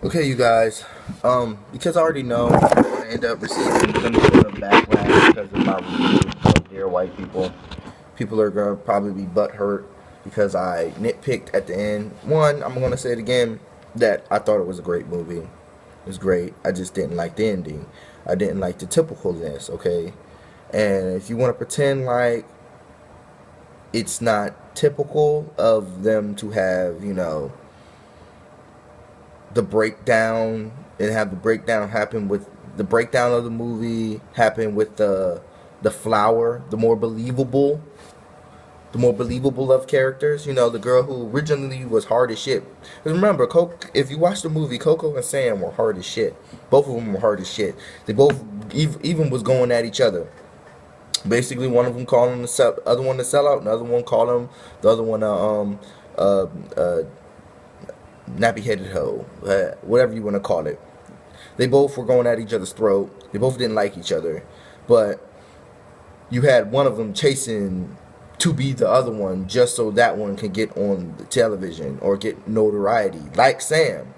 Okay, you guys. Because I already know I'm gonna end up receiving some sort of backlash because of my review of Dear White People. People are gonna probably be butthurt because I nitpicked at the end. One, I'm gonna say it again that I thought it was a great movie. It was great. I just didn't like the ending. I didn't like the typicalness. Okay, and if you want to pretend like it's not typical of them to have, the breakdown and have the breakdown happen with the breakdown of the movie happen with the flower, the more believable of characters. The girl who originally was hard as shit. 'Cause remember, if you watch the movie, Coco and Sam were hard as shit. Both of them were hard as shit. They both even was going at each other. Basically, one of them called him the other one to sell out, another one called him the other one uh, uh, nappy headed hoe, whatever you want to call it. They both were going at each other's throat. They both didn't like each other, but you had one of them chasing to be the other one just so that one can get on the television or get notoriety, like Sam.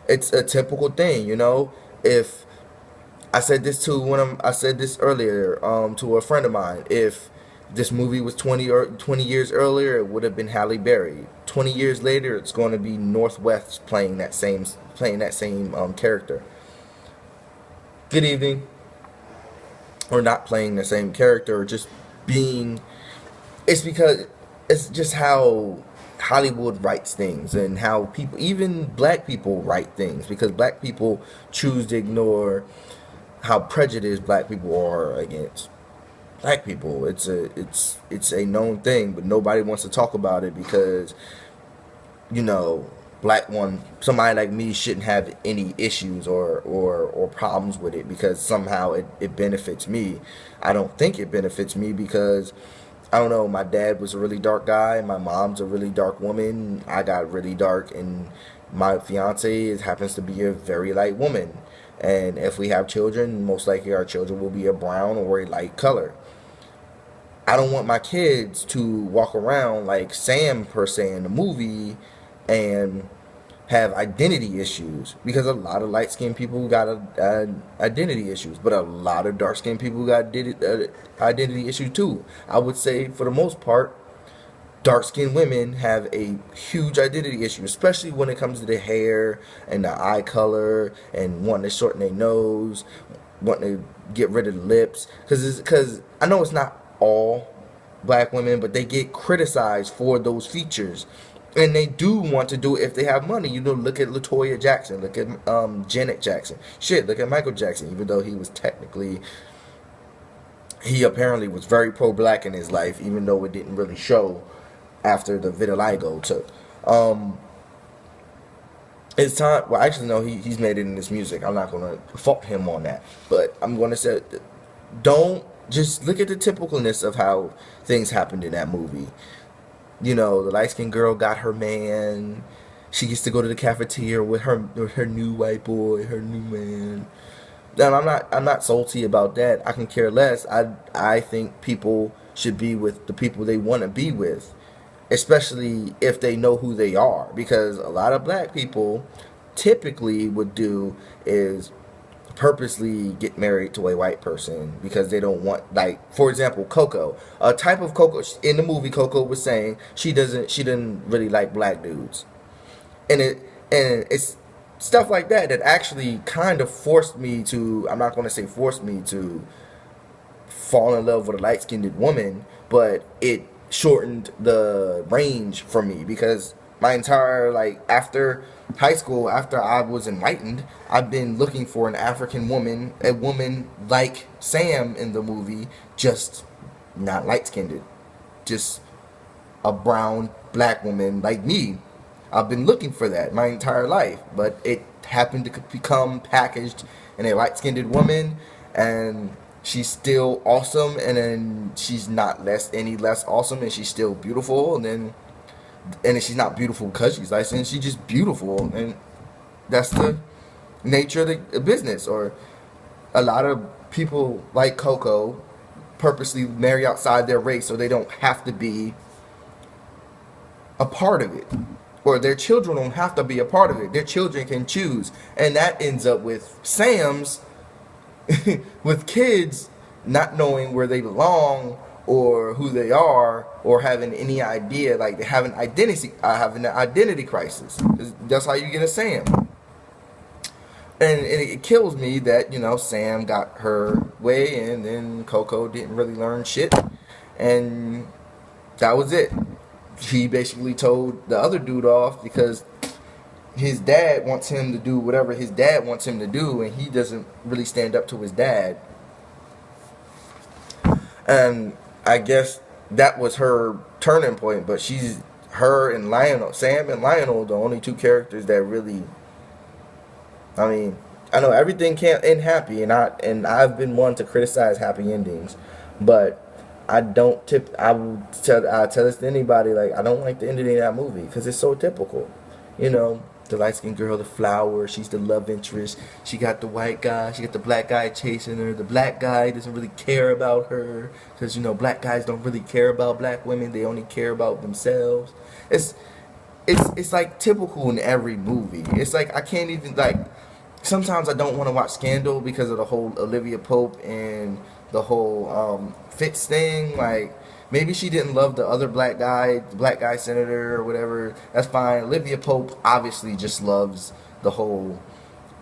It's a typical thing. If I said this earlier to a friend of mine. If this movie was 20 years earlier, it would have been Halle Berry. 20 years later, it's going to be Northwest playing that same character. Good evening, or not playing the same character, or just being. It's because it's just how Hollywood writes things and how people, even black people, write things because black people choose to ignore how prejudiced black people are against black people. It's a known thing, but nobody wants to talk about it because you know somebody like me shouldn't have any issues or problems with it because somehow it benefits me. I don't think it benefits me because I don't know, my dad was a really dark guy, my mom's a really dark woman, I got really dark, and my fiance happens to be a very light woman. And if we have children, most likely our children will be a brown or a light color. I don't want my kids to walk around like Sam per se in the movie and have identity issues because a lot of light skinned people got identity issues, but a lot of dark skinned people got identity issues too. I would say for the most part, dark skinned women have a huge identity issue, especially when it comes to the hair and the eye color and wanting to shorten their nose, wanting to get rid of the lips. Because I know it's not all black women, but they get criticized for those features. And they do want to do it if they have money. Look at Latoya Jackson. Look at Janet Jackson. Shit, look at Michael Jackson. Even though he apparently was very pro-black in his life, even though it didn't really show after the vitiligo took. It's time. Well, actually, no. He's made it in his music. I'm not gonna fault him on that, but I'm gonna say, don't just look at the typicalness of how things happened in that movie. The light skinned girl got her man. She gets to go to the cafeteria with her new white boy, her new man. And I'm not salty about that. I can care less. I think people should be with the people they want to be with, especially if they know who they are. Because a lot of black people typically would do is purposely get married to a white person because they don't want, like, for example, Coco. A type of Coco in the movie, Coco was saying she didn't really like black dudes, and it's stuff like that actually kind of forced me to. I'm not going to say forced me to fall in love with a light skinned woman, but it shortened the range for me because my entire, like, after high school, after I was enlightened, I've been looking for an African woman, a woman like Sam in the movie, just not light skinned, just a brown black woman like me. I've been looking for that my entire life, but it happened to become packaged in a light skinned woman, and she's still awesome, and then she's not any less awesome, and she's still beautiful, and then she's not beautiful because she's light skinned, she's just beautiful, and that's the nature of the business. Or a lot of people like Coco purposely marry outside their race so they don't have to be a part of it. or their children don't have to be a part of it. Their children can choose, and that ends up with Sam's with kids not knowing where they belong or who they are or having any idea, like they have having an identity crisis. That's how you get a Sam. And it kills me that, Sam got her way and then Coco didn't really learn shit, and that was it. He basically told the other dude off because his dad wants him to do whatever his dad wants him to do, and he doesn't really stand up to his dad. And I guess that was her turning point. But her and Lionel, Sam and Lionel, the only two characters that really. I mean, I know everything can't end happy, and I've been one to criticize happy endings, but I don't tip. I tell this to anybody, like, I don't like the ending of that movie because it's so typical. The light skinned girl, the flower, she's the love interest. She got the white guy, she got the black guy chasing her. The black guy doesn't really care about her because black guys don't really care about black women. They only care about themselves. It's like typical in every movie. It's like I can't even, like, sometimes I don't want to watch Scandal because of the whole Olivia Pope and the whole Fitz thing. Like, maybe she didn't love the other black guy, the black guy senator or whatever. That's fine. Olivia Pope obviously just loves the whole.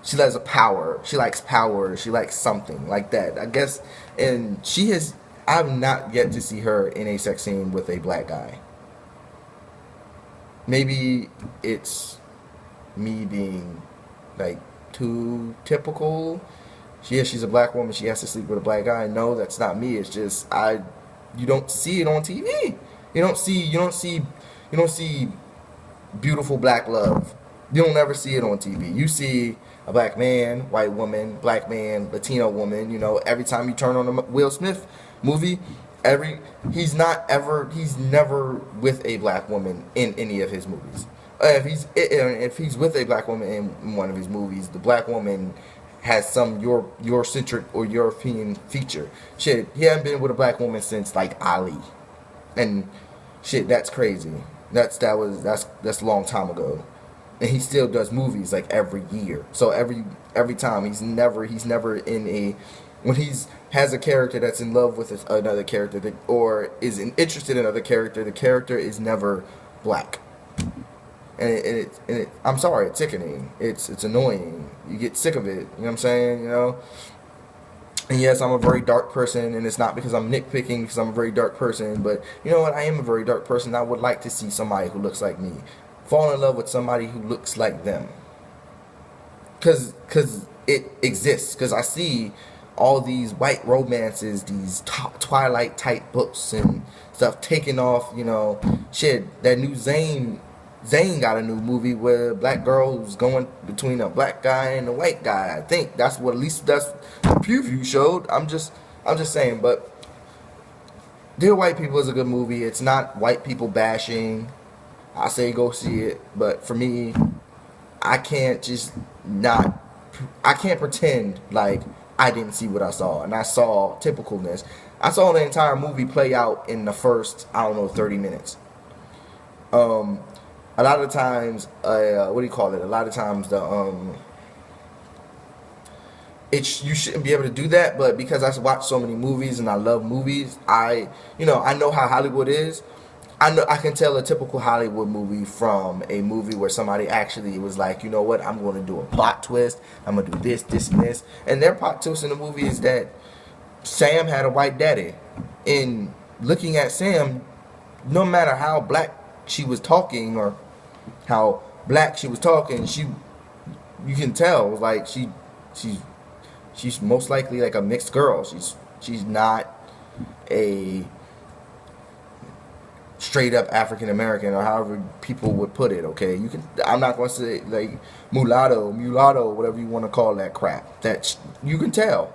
She loves a power. She likes power. She likes something like that, I guess. And she has. I've not yet to see her in a sex scene with a black guy. Maybe it's me being like too typical. She's a black woman. She has to sleep with a black guy. No, that's not me. It's just you don't see it on TV. You don't see beautiful black love. You don't ever see it on TV. You see a black man, white woman, black man, Latino woman. Every time you turn on a Will Smith movie, he's never with a black woman in any of his movies. If he's with a black woman in one of his movies, the black woman has some Eurocentric or European feature. Shit, he hasn't been with a black woman since like Ali, and shit, that's crazy. That's a long time ago, and he still does movies like every year. So every time he's never in a when he's has a character that's in love with another character or is interested in another character, the character is never black. And I'm sorry, it's sickening. It's annoying. You get sick of it. You know what I'm saying? And yes, I'm a very dark person, and it's not because I'm nitpicking, because I'm a very dark person. But you know what? I am a very dark person. I would like to see somebody who looks like me fall in love with somebody who looks like them. Cause it exists. Cause I see all these white romances, these Twilight type books and stuff taking off. Shit. That new Zayn got a new movie where a black girl was going between a black guy and a white guy. I think that's what, at least that's the preview showed. I'm just saying. But Dear White People is a good movie. It's not white people bashing. I say go see it. But for me, I can't pretend like I didn't see what I saw. And I saw typicalness. I saw the entire movie play out in the first, 30 minutes. A lot of times, what do you call it? A lot of times, you shouldn't be able to do that. But because I watch so many movies and I love movies, I know how Hollywood is. I can tell a typical Hollywood movie from a movie where somebody actually was like, you know what, I'm going to do a plot twist. I'm going to do this, this, and this. And their plot twist in the movie is that Sam had a white daddy. In looking at Sam, no matter how black she was talking or how black she was talking, you can tell like she's most likely like a mixed girl. She's not a straight up African American or however people would put it. Okay, I'm not going to say like mulatto, whatever you want to call that crap. That you can tell.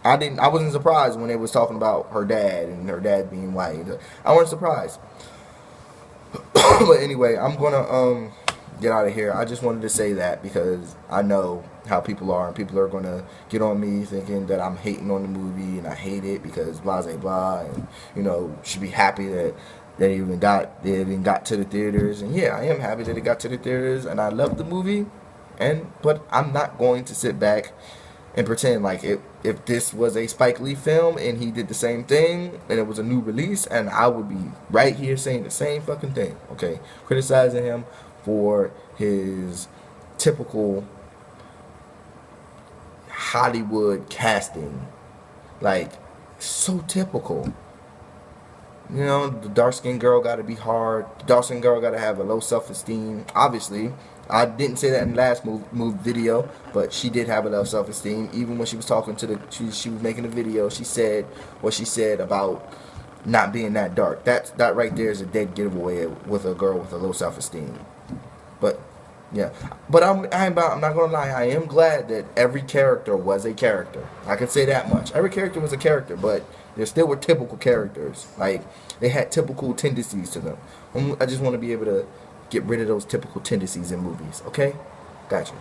I wasn't surprised when they was talking about her dad and her dad being white. I wasn't surprised. But anyway, I'm gonna get out of here. I just wanted to say that because I know how people are, and people are gonna get on me thinking that I'm hating on the movie and I hate it because blah blah blah, and should be happy that They even got to the theaters, and yeah, I am happy that it got to the theaters, and I love the movie, but I'm not going to sit back and pretend like if this was a Spike Lee film and he did the same thing and it was a new release, and I would be right here saying the same fucking thing, okay, criticizing him for his typical Hollywood casting, like so typical. You know, the dark skinned girl got to be hard. The dark skinned girl got to have a low self esteem. Obviously, I didn't say that in the last move video, but she did have a low self esteem. Even when she was talking to she was making a video. She said what she said about not being that dark. That right there is a dead giveaway with a girl with a low self esteem. But yeah, but I'm not gonna lie. I am glad that every character was a character. I can say that much. Every character was a character, but there still were typical characters. Like they had typical tendencies to them. I just want to be able to get rid of those typical tendencies in movies. Okay, gotcha.